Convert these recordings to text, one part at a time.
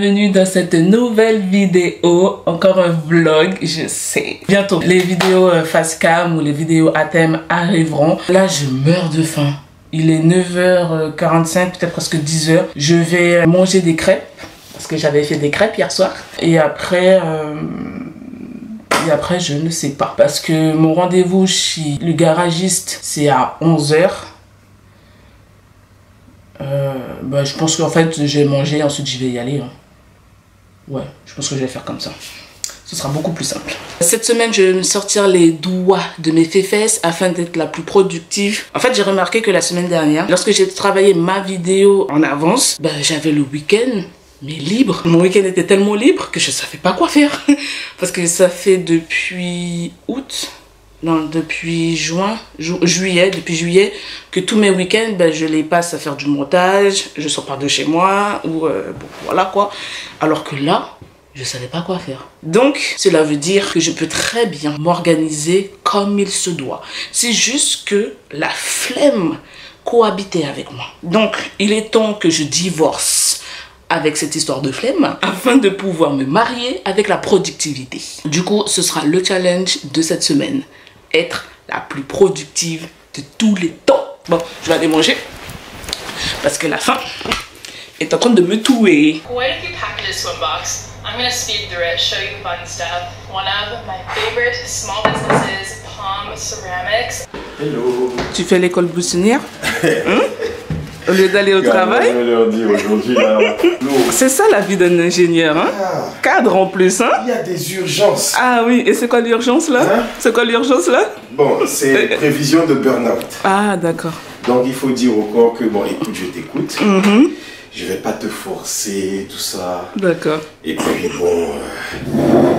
bienvenue dans cette nouvelle vidéo, encore un vlog, je sais. Bientôt, les vidéos face cam ou les vidéos à thème arriveront. Là, je meurs de faim. Il est 9h45, peut-être presque 10h. Je vais manger des crêpes, parce que j'avais fait des crêpes hier soir. Et après, je ne sais pas. Parce que mon rendez-vous chez le garagiste, c'est à 11h. Je pense qu'en fait je vais manger, ensuite je vais y aller. Ouais, je pense que je vais faire comme ça. Ce sera beaucoup plus simple. Cette semaine, je vais me sortir les doigts de mes fesses afin d'être la plus productive. En fait, j'ai remarqué que la semaine dernière, lorsque j'ai travaillé ma vidéo en avance, j'avais le week-end mais libre. Mon week-end était tellement libre que je savais pas quoi faire. Parce que ça fait depuis août. Non, depuis juillet, que tous mes week-ends, je les passe à faire du montage, je sors pas de chez moi, ou voilà quoi. Alors que là, je savais pas quoi faire. Donc, cela veut dire que je peux très bien m'organiser comme il se doit. C'est juste que la flemme cohabitait avec moi. Donc, il est temps que je divorce avec cette histoire de flemme afin de pouvoir me marier avec la productivité. Du coup, ce sera le challenge de cette semaine. Être la plus productive de tous les temps. Bon, je vais aller manger parce que la faim est en train de me tuer. Quite a few packages swim box. I'm gonna speed through it, show you the fun stuff. One of my favorite small businesses, Palm Ceramics. Hello. Tu fais l'école buissonnière au lieu d'aller au travail. C'est ça la vie d'un ingénieur, hein? Cadre en plus, hein? Il y a des urgences. Ah oui, et c'est quoi l'urgence là? C'est quoi l'urgence là? Bon, c'est prévision de burn-out. Ah d'accord. Donc il faut dire au corps que bon, écoute, je t'écoute. Je vais pas te forcer, tout ça. D'accord. Et puis bon,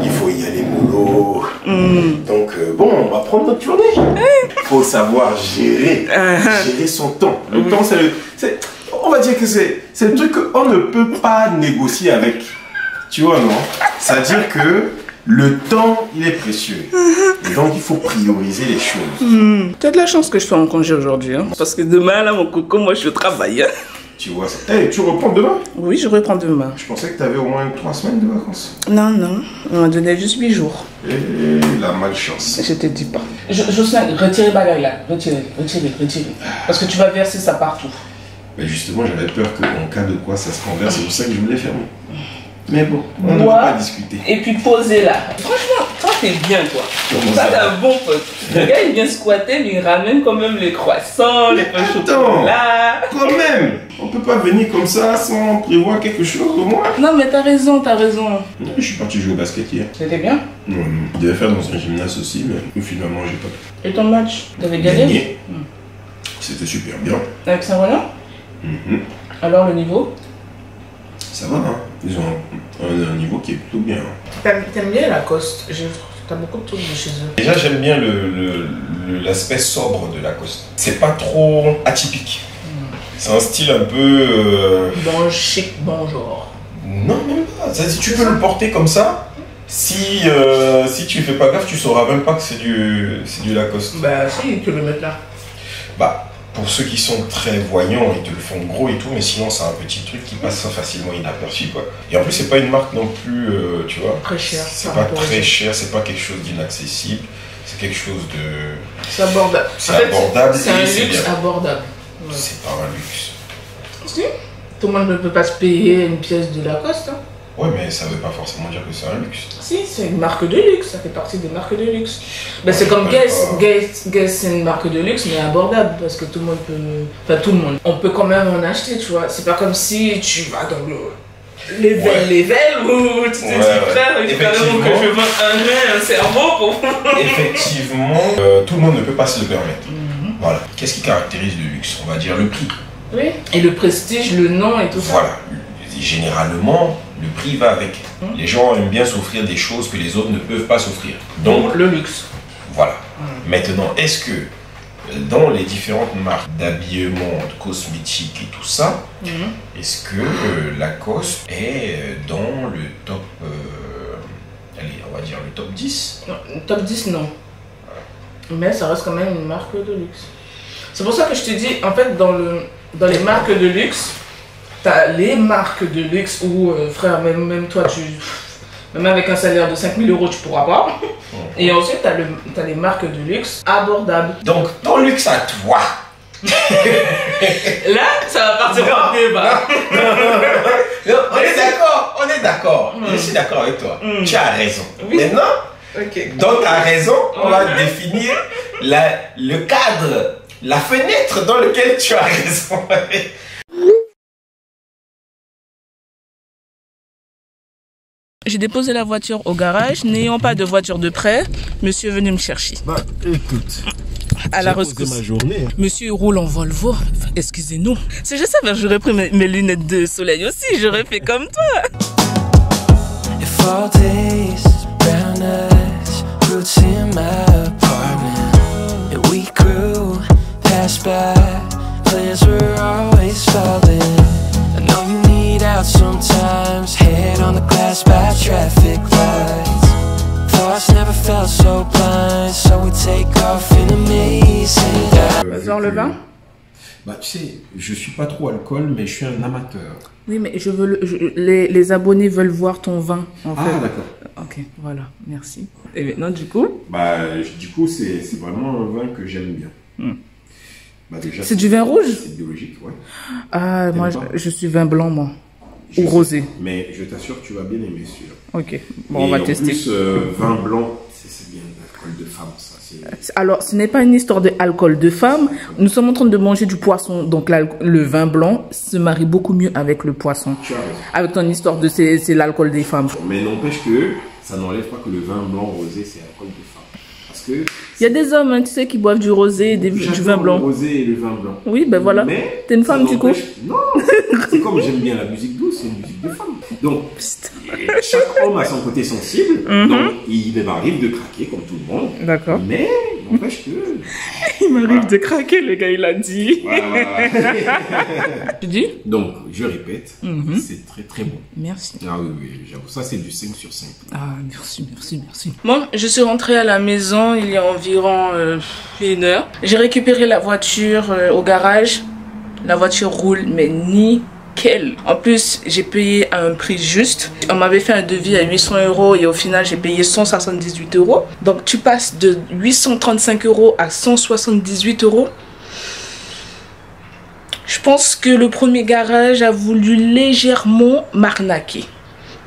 il faut y aller mollo. Donc bon, on va prendre notre journée. Il faut savoir gérer son temps. Le temps, on va dire que c'est le truc qu'on ne peut pas négocier avec. Tu vois, non? C'est-à-dire que le temps, il est précieux. Et donc, il faut prioriser les choses. Tu as de la chance que je sois en congé aujourd'hui. Hein? Parce que demain, là, mon coco, moi, je travaille. Hein? Tu vois ça. Hey, tu reprends demain? Oui, je reprends demain. Je pensais que tu avais au moins 3 semaines de vacances. Non, non. On m'a donné juste 8 jours. Et la malchance. Je te dis pas. Jocelyne, retirez bagaille là. Retirez. Parce que tu vas verser ça partout. Mais justement, j'avais peur qu'en cas de quoi ça se renverse. C'est pour ça que je voulais fermer. Mais bon, on ne peut pas discuter. Et puis poser là. Franchement, toi t'es bien toi. Ça t'es un bon pote. Le gars il vient squatter, mais il ramène quand même les croissants, les pains chocolat. Quand même, on peut pas venir comme ça sans prévoir quelque chose au moins. Non mais t'as raison. Je suis parti jouer au basket hier. C'était bien? Non, je devais faire dans un gymnase aussi, mais finalement j'ai pas pu. Et ton match? T'avais gagné? C'était super bien. Avec Saint-Roland? Alors le niveau? Ça va, hein. Ils ont un niveau qui est plutôt bien. T'aimes bien Lacoste? T'as beaucoup de trucs de chez eux. Déjà, j'aime bien l'aspect sobre de Lacoste. C'est pas trop atypique. C'est un style un peu... Bon, chic, bon genre. Non, même pas. C'est-à-dire, tu peux le porter comme ça. Si tu fais pas gaffe, tu sauras même pas que c'est du Lacoste. Bah si, tu peux le mettre là. Bah, pour ceux qui sont très voyants, ils te le font gros et tout, mais sinon c'est un petit truc qui passe facilement inaperçu, quoi. Et en plus, c'est pas une marque non plus, tu vois. Très cher. C'est pas très cher, c'est pas quelque chose d'inaccessible, c'est quelque chose de... C'est abordable. C'est abordable. C'est un luxe abordable. Ouais. C'est pas un luxe. Si. Tout le monde ne peut pas se payer une pièce de Lacoste, hein. Ouais, mais ça veut pas forcément dire que c'est un luxe. Si, c'est une marque de luxe, ça fait partie des marques de luxe. Ben, c'est comme Guess. Guess, c'est une marque de luxe, mais abordable, parce que tout le monde peut... Enfin, tout le monde. On peut quand même en acheter, tu vois. C'est pas comme si tu vas dans le... level où tu te dis, frère, il faut carrément que je vende un rein, un cerveau pour... Effectivement, tout le monde ne peut pas se le permettre. Voilà. Qu'est-ce qui caractérise le luxe? On va dire le prix. Oui, et le prestige, le nom et tout ça. Voilà. Généralement, le prix va avec. Les gens aiment bien s'offrir des choses que les autres ne peuvent pas s'offrir. Donc, le luxe. Voilà. Maintenant, est-ce que dans les différentes marques d'habillement, de cosmétiques et tout ça, est-ce que Lacoste est dans le top, allez, on va dire le top 10? Non, top 10, non. Mais ça reste quand même une marque de luxe. C'est pour ça que je te dis, en fait, dans les marques de luxe, t'as les marques de luxe où, frère, même toi, même avec un salaire de 5 000 € tu pourras pas. Et ensuite, t'as les marques de luxe abordables. Donc, ton luxe à toi. Là, ça va partir en débat. Non, on est d'accord. Je suis d'accord avec toi. Tu as raison. Oui. Maintenant, dans ta raison, on va définir le cadre, la fenêtre dans laquelle tu as raison. J'ai déposé la voiture au garage, n'ayant pas de voiture de prêt, monsieur est venu me chercher. Bah, écoute, à la rescousse. Ma journée. Monsieur roule en Volvo, excusez-nous. Si je savais, j'aurais pris mes lunettes de soleil aussi, j'aurais fait comme toi. Sometimes head on the glass by traffic lights. Thoughts never felt so blind, so we take off in amazing. Genre le vin? Bah tu sais, je suis pas trop alcool, mais je suis un amateur. Oui, mais je veux les abonnés veulent voir ton vin en fait. Ah d'accord. Ok, voilà, merci. Et maintenant du coup? Bah du coup c'est vraiment un vin que j'aime bien. Bah, c'est du vin rouge? C'est biologique, ouais. Ah, moi je suis vin blanc moi. Ou rosé. Mais je t'assure, tu vas bien aimer celui-là. Ok, bon, on va tester. En plus, vin blanc, c'est bien l'alcool de femme, ça. Alors, ce n'est pas une histoire d'alcool de femme. Nous sommes en train de manger du poisson. Donc, le vin blanc se marie beaucoup mieux avec le poisson. Tu as raison. Avec ton histoire de c'est l'alcool des femmes. Mais n'empêche que ça n'enlève pas que le vin blanc rosé, c'est l'alcool de femme. Parce que... Il y a des hommes, hein, tu sais, qui boivent du rosé et du vin blanc. Le rosé et le vin blanc. Oui, ben voilà. T'es une femme du coup? Non, c'est comme j'aime bien la musique douce, c'est une musique de femme. Donc, chaque homme a son côté sensible. Donc, il m'arrive de craquer comme tout le monde. D'accord. Mais n'empêche que... Il m'arrive de craquer, le gars, il a dit. Voilà. Tu dis? Donc, je répète, c'est très très bon. Merci. Ah oui, j'avoue, ça c'est du 5 sur 5. Ah, merci. Bon, je suis rentrée à la maison il y a environ 1 heure. J'ai récupéré la voiture au garage. La voiture roule, mais nickel. En plus, j'ai payé à un prix juste. On m'avait fait un devis à 800 € et au final, j'ai payé 178 €. Donc, tu passes de 835 € à 178 €. Je pense que le premier garage a voulu légèrement m'arnaquer.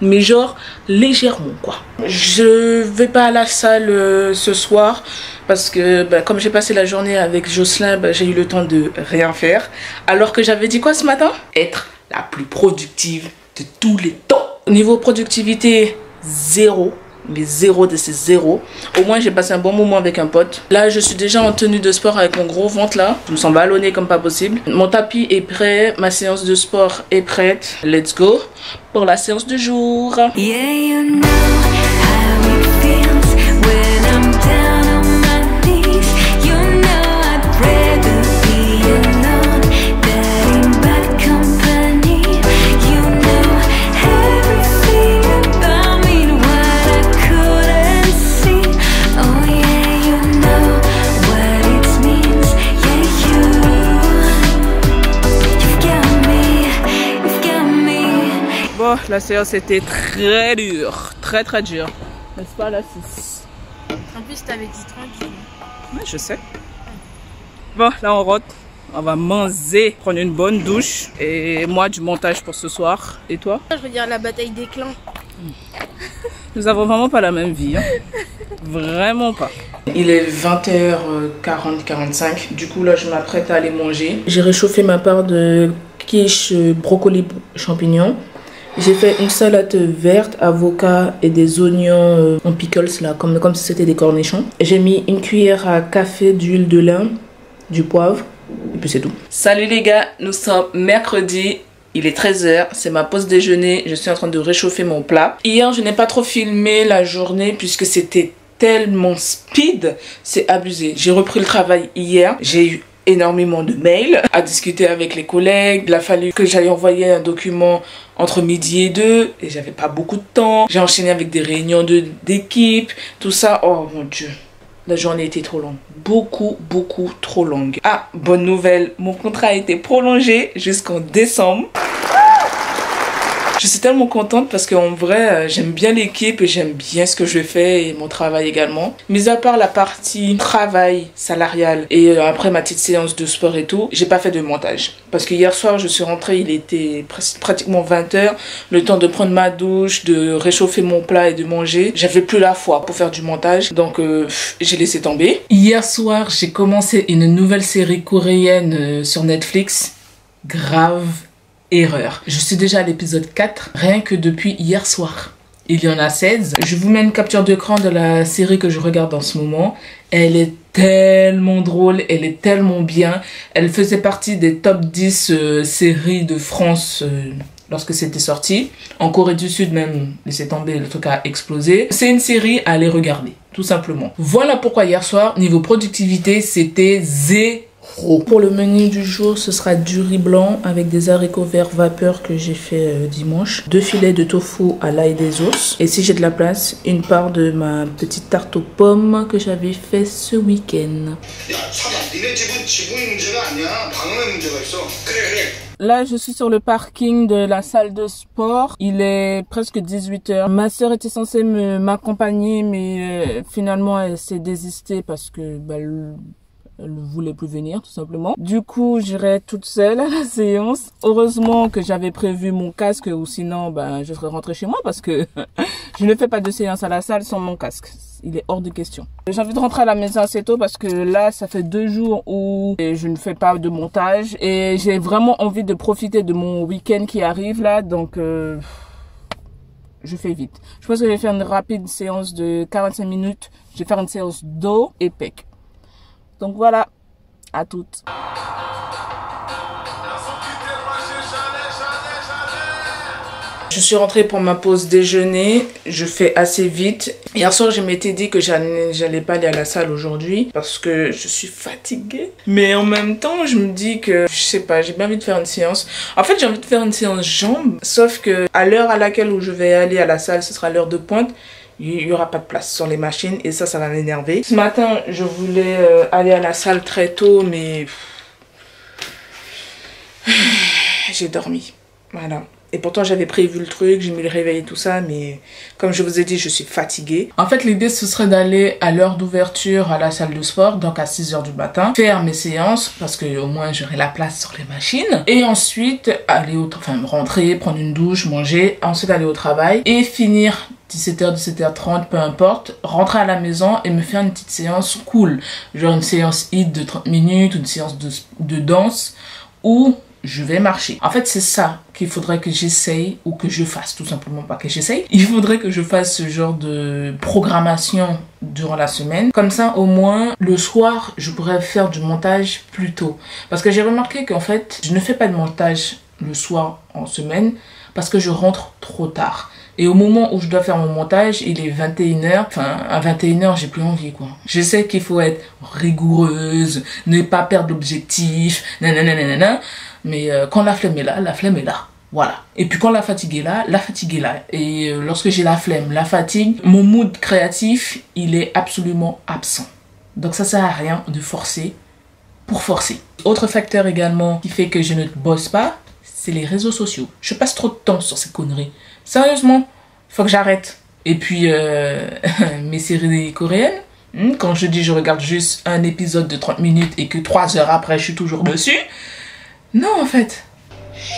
Mais genre, légèrement quoi. Je vais pas à la salle ce soir. Parce que comme j'ai passé la journée avec Jocelyn, j'ai eu le temps de rien faire. Alors que j'avais dit quoi ce matin? Être la plus productive de tous les temps. Au niveau productivité, 0. Mais 0 de ces 0. Au moins j'ai passé un bon moment avec un pote. Là je suis déjà en tenue de sport avec mon gros ventre là. Je me sens ballonnée comme pas possible. Mon tapis est prêt. Ma séance de sport est prête. Let's go pour la séance de jour. Yeah, you know how it feels when I'm down on my knees. You know I'd rather be alone than in bad company. You know everything about me, what I couldn't see. Oh yeah, you know what it means. Yeah, you've got me. Bon, la séance était très dure, très dure. N'est-ce pas la 6? En plus, t'avais dit tranquille. Ouais, je sais. Bon, là on rentre. On va manger, prendre une bonne douche. Et moi, du montage pour ce soir. Et toi? Je regarde la bataille des clans. Nous avons vraiment pas la même vie. Hein. Vraiment pas. Il est 20h40-45. Du coup, là, je m'apprête à aller manger. J'ai réchauffé ma part de quiche brocoli champignons. J'ai fait une salade verte, avocat et des oignons en pickles là, comme si c'était des cornichons. J'ai mis une cuillère à café d'huile de lin, du poivre et puis c'est tout. Salut les gars, nous sommes mercredi. Il est 13 h, c'est ma pause déjeuner. Je suis en train de réchauffer mon plat. Hier, je n'ai pas trop filmé la journée puisque c'était tellement speed. C'est abusé. J'ai repris le travail hier. J'ai eu énormément de mails à discuter avec les collègues. Il a fallu que j'aille envoyer un document entre midi et 2 et j'avais pas beaucoup de temps. J'ai enchaîné avec des réunions d'équipe, tout ça. Oh mon Dieu, la journée était trop longue. Beaucoup trop longue. Ah, bonne nouvelle, mon contrat a été prolongé jusqu'en décembre. Je suis tellement contente parce qu'en vrai, j'aime bien l'équipe et j'aime bien ce que je fais et mon travail également. Mis à part la partie travail salarial et après ma petite séance de sport et tout, j'ai pas fait de montage. Parce que hier soir, je suis rentrée, il était pratiquement 20h. Le temps de prendre ma douche, de réchauffer mon plat et de manger. J'avais plus la foi pour faire du montage. Donc, j'ai laissé tomber. Hier soir, j'ai commencé une nouvelle série coréenne sur Netflix. Grave erreur. Je suis déjà à l'épisode 4, rien que depuis hier soir. Il y en a 16. Je vous mets une capture d'écran de la série que je regarde en ce moment. Elle est tellement drôle, elle est tellement bien. Elle faisait partie des top 10 séries de France lorsque c'était sorti. En Corée du Sud même, laissez tomber, le truc a explosé. C'est une série à aller regarder, tout simplement. Voilà pourquoi hier soir, niveau productivité, c'était zéro. Pour le menu du jour, ce sera du riz blanc avec des haricots verts vapeur que j'ai fait dimanche, 2 filets de tofu à l'ail des os et si j'ai de la place, une part de ma petite tarte aux pommes que j'avais fait ce week-end. Là, je suis sur le parking de la salle de sport. Il est presque 18h. Ma sœur était censée m'accompagner, mais finalement, elle s'est désistée parce que elle ne voulait plus venir, tout simplement. Du coup, j'irai toute seule à la séance. Heureusement que j'avais prévu mon casque ou sinon, je serais rentrée chez moi parce que je ne fais pas de séance à la salle sans mon casque. Il est hors de question. J'ai envie de rentrer à la maison assez tôt parce que là, ça fait 2 jours où je ne fais pas de montage et j'ai vraiment envie de profiter de mon week-end qui arrive là. Donc, je fais vite. Je pense que je vais faire une rapide séance de 45 minutes. Je vais faire une séance dos et pec. Donc voilà, à toutes. Je suis rentrée pour ma pause déjeuner, je fais assez vite. Hier soir, je m'étais dit que j'allais pas aller à la salle aujourd'hui parce que je suis fatiguée. Mais en même temps, je me dis que, je sais pas, j'ai bien envie de faire une séance. En fait, j'ai envie de faire une séance jambes, sauf que à l'heure à laquelle où je vais aller à la salle, ce sera l'heure de pointe. Il n'y aura pas de place sur les machines et ça va m'énerver. Ce matin, je voulais aller à la salle très tôt, mais j'ai dormi. Voilà. Et pourtant, j'avais prévu le truc, j'ai mis le réveil et tout ça, mais comme je vous ai dit, je suis fatiguée. En fait, l'idée, ce serait d'aller à l'heure d'ouverture à la salle de sport, donc à 6h du matin, faire mes séances, parce que au moins, j'aurai la place sur les machines. Et ensuite, rentrer, prendre une douche, manger, ensuite aller au travail et finir 17h, 17h30, peu importe, rentrer à la maison et me faire une petite séance cool. Genre une séance HIIT de 30 minutes, une séance de danse, ou je vais marcher. En fait, c'est ça qu'il faudrait que j'essaye ou que je fasse, tout simplement, pas que j'essaye. Il faudrait que je fasse ce genre de programmation durant la semaine. Comme ça, au moins, le soir, je pourrais faire du montage plus tôt. Parce que j'ai remarqué qu'en fait, je ne fais pas de montage le soir en semaine parce que je rentre trop tard. Et au moment où je dois faire mon montage, il est 21h. Enfin, à 21h, j'ai plus envie, quoi. Je sais qu'il faut être rigoureuse, ne pas perdre l'objectif, nanana. Mais quand la flemme est là, la flemme est là. Voilà. Et puis quand la fatigue est là, la fatigue est là. Et lorsque j'ai la flemme, la fatigue, mon mood créatif, il est absolument absent. Donc ça sert à rien de forcer pour forcer. Autre facteur également qui fait que je ne bosse pas, c'est les réseaux sociaux. Je passe trop de temps sur ces conneries. Sérieusement, faut que j'arrête. Et puis, mes séries coréennes, quand je dis je regarde juste un épisode de 30 minutes et que 3 heures après, je suis toujours dessus. Non, en fait.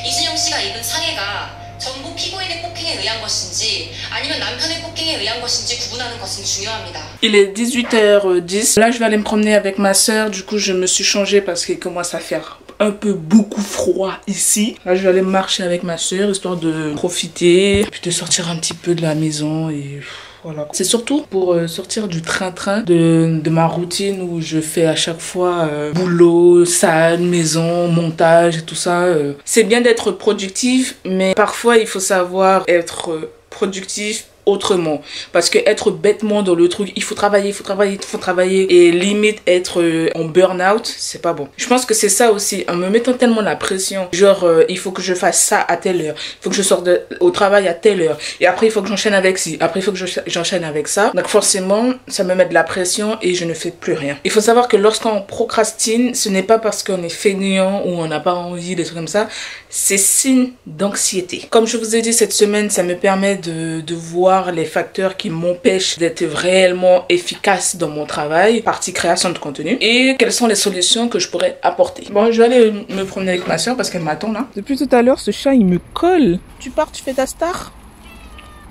이준영 씨가 입은 상해가 전부 피고인의 폭행에 의한 것인지 아니면 남편의 폭행에 의한 것인지 구분하는 것은 중요합니다. Il est 18h10. Là, je vais aller me promener avec ma soeur. Du coup, je me suis changée parce qu'il commence à faire un peu beaucoup froid ici. Là, je vais aller marcher avec ma soeur histoire de profiter, puis de sortir un petit peu de la maison et voilà. C'est surtout pour sortir du train-train de ma routine où je fais à chaque fois boulot, salle, maison, montage et tout ça. C'est bien d'être productif, mais parfois il faut savoir être productif autrement. Parce que être bêtement dans le truc, il faut travailler, il faut travailler, il faut travailler, et limite être en burn-out, c'est pas bon. Je pense que c'est ça aussi, en me mettant tellement la pression, genre il faut que je fasse ça à telle heure, il faut que je sorte au travail à telle heure, et après il faut que j'enchaîne avec ci, après il faut que j'enchaîne avec ça. Donc forcément, ça me met de la pression et je ne fais plus rien. Il faut savoir que lorsqu'on procrastine, ce n'est pas parce qu'on est fainéant ou on n'a pas envie, des trucs comme ça, c'est signe d'anxiété. Comme je vous ai dit, cette semaine, ça me permet de voir les facteurs qui m'empêchent d'être réellement efficace dans mon travail, partie création de contenu, et quelles sont les solutions que je pourrais apporter. Bon, je vais aller me promener avec ma soeur parce qu'elle m'attend là. Depuis tout à l'heure, ce chat il me colle. Tu pars, tu fais ta star?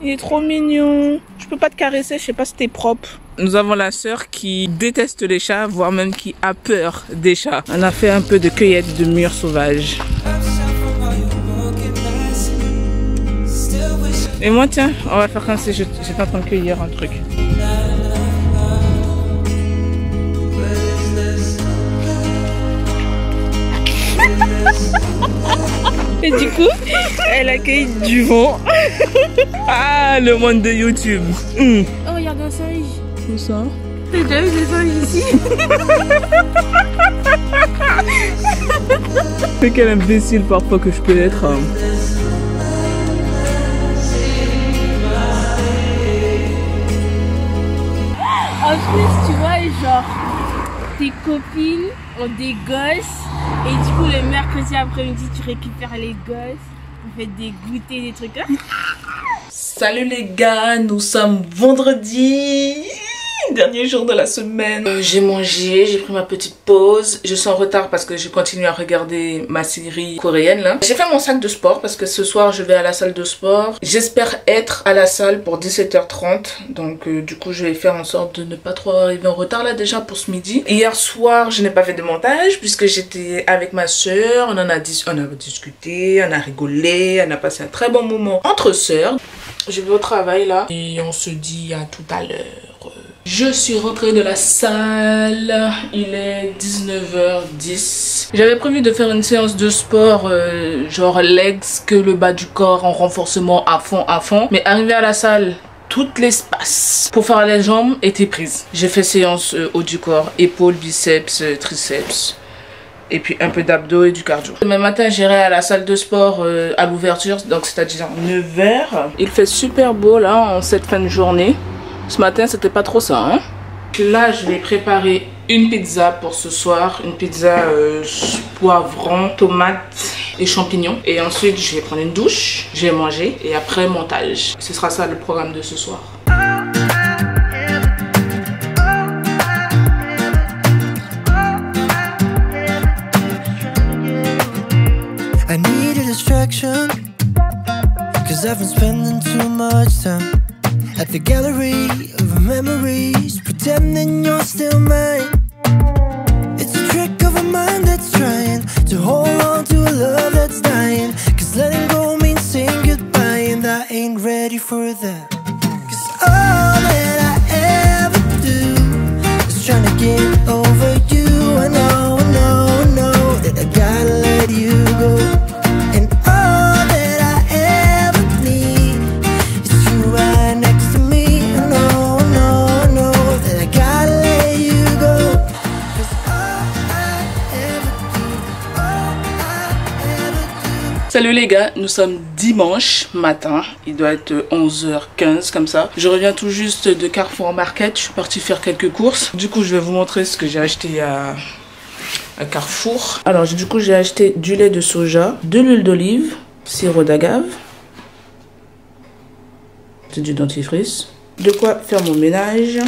Il est trop mignon. Je peux pas te caresser, je sais pas si t'es propre. Nous avons la sœur qui déteste les chats, voire même qui a peur des chats. On a fait un peu de cueillette de mûres sauvages. Et moi, tiens, on va faire comme si j'étais en train de cueillir un truc. Et du coup, elle accueille du vent. Ah, le monde de YouTube. Oh, regarde un singe. Où ça? T'as déjà vu des singes ici? Mais quel imbécile parfois que je peux être. En plus, tu vois, genre, tes copines ont des gosses. Et du coup, le mercredi après-midi, tu récupères les gosses. Vous faites des goûters, des trucs là. Salut les gars, nous sommes vendredi, dernier jour de la semaine. J'ai mangé, j'ai pris ma petite pause. Je suis en retard parce que je continue à regarder ma série coréenne là. J'ai fait mon sac de sport parce que ce soir je vais à la salle de sport. J'espère être à la salle pour 17h30. Donc du coup je vais faire en sorte de ne pas trop arriver en retard là déjà pour ce midi. Hier soir je n'ai pas fait de montage puisque j'étais avec ma soeur. On a discuté, on a rigolé, on a passé un très bon moment entre sœurs. Je vais au travail là et on se dit à tout à l'heure. Je suis rentrée de la salle, il est 19h10. J'avais prévu de faire une séance de sport genre legs, que le bas du corps en renforcement à fond. Mais arrivé à la salle, tout l'espace pour faire les jambes était prise. J'ai fait séance haut du corps, épaules, biceps, triceps. Et puis un peu d'abdos et du cardio. Demain matin, j'irai à la salle de sport à l'ouverture, donc c'est-à-dire 9h. Il fait super beau là en cette fin de journée. Ce matin, c'était pas trop ça. Hein? Là, je vais préparer une pizza pour ce soir. Une pizza poivron, tomates et champignons. Et ensuite, je vais prendre une douche, je vais manger et après montage. Ce sera ça le programme de ce soir. I need a distraction, 'cause I've been spending too much time at the gallery of memories, pretending you're still mine. It's a trick of a mind that's trying to hold on to a love that's dying, 'cause letting go means saying goodbye, and I ain't ready for that. 'Cause all that I ever do is trying to get over you. I know that I gotta let you go. And all that I ever need is you right next to me. I know that I gotta let you go. 'Cause all I ever do. Salut les gars, nous sommes dimanche matin, il doit être 11h15 comme ça. Je reviens tout juste de Carrefour Market, je suis partie faire quelques courses. Du coup je vais vous montrer ce que j'ai acheté à Carrefour. Alors du coup j'ai acheté du lait de soja, de l'huile d'olive, sirop d'agave, c'est du dentifrice, de quoi faire mon ménage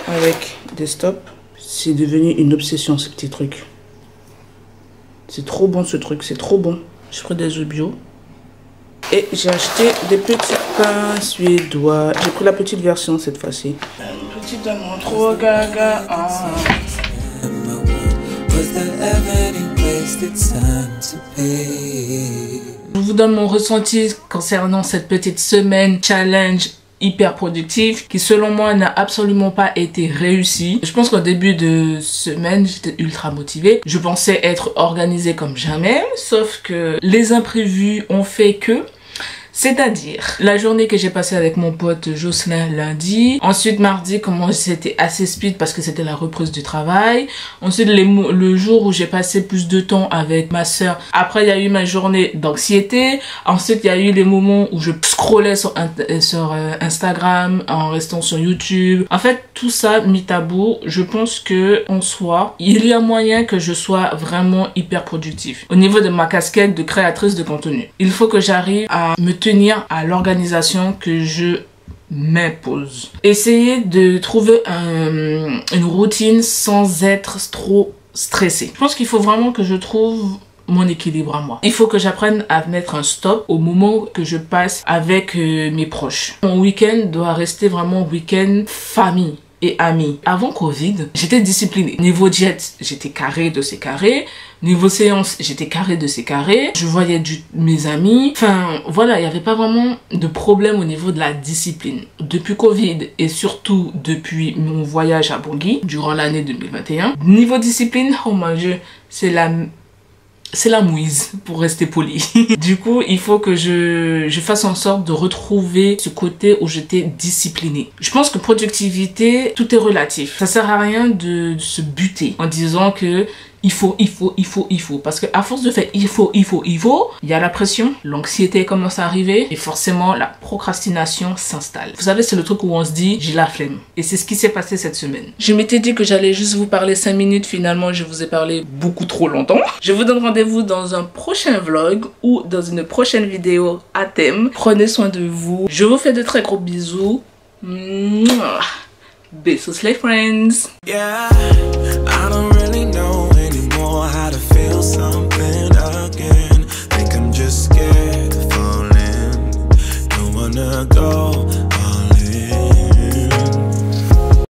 avec des stops. C'est devenu une obsession ce petit truc. C'est trop bon ce truc, c'est trop bon. J'ai pris des œufs bio. Et j'ai acheté des petits pains suédois. J'ai pris la petite version cette fois-ci. Une petite demande trop gaga. Ah. Je vous donne mon ressenti concernant cette petite semaine challenge hyper productif qui selon moi n'a absolument pas été réussi. Je pense qu'au début de semaine j'étais ultra motivée. Je pensais être organisée comme jamais, sauf que les imprévus ont fait que C'est-à-dire la journée que j'ai passée avec mon pote Jocelyn lundi. Ensuite mardi, comment c'était assez speed parce que c'était la reprise du travail. Ensuite le jour où j'ai passé plus de temps avec ma soeur. Après il y a eu ma journée d'anxiété. Ensuite il y a eu les moments où je scrollais sur Instagram en restant sur YouTube. En fait tout ça mis à bout, je pense que en soi il y a moyen que je sois vraiment hyper productif au niveau de ma casquette de créatrice de contenu. Il faut que j'arrive à me tenir à l'organisation que je m'impose. Essayer de trouver une routine sans être trop stressée. Je pense qu'il faut vraiment que je trouve mon équilibre à moi. Il faut que j'apprenne à mettre un stop au moment que je passe avec mes proches. Mon week-end doit rester vraiment week-end famille et amis. Avant Covid, j'étais disciplinée. Niveau diète, j'étais carré de ces carrés. Niveau séance, j'étais carré de ces carrés. Je voyais mes amis. Enfin, voilà, il n'y avait pas vraiment de problème au niveau de la discipline. Depuis Covid et surtout depuis mon voyage à Bangui, durant l'année 2021, niveau discipline, oh mon Dieu, c'est la mouise, pour rester poli. Du coup, il faut que je fasse en sorte de retrouver ce côté où j'étais disciplinée. Je pense que productivité, tout est relatif. Ça sert à rien de se buter en disant que il faut. Parce que à force de faire il faut, il y a la pression, l'anxiété commence à arriver et forcément la procrastination s'installe. Vous savez, c'est le truc où on se dit j'ai la flemme. Et c'est ce qui s'est passé cette semaine. Je m'étais dit que j'allais juste vous parler 5 minutes. Finalement, je vous ai parlé beaucoup trop longtemps. Je vous donne rendez-vous dans un prochain vlog ou dans une prochaine vidéo à thème. Prenez soin de vous. Je vous fais de très gros bisous. Besos les friends. Yeah, I don't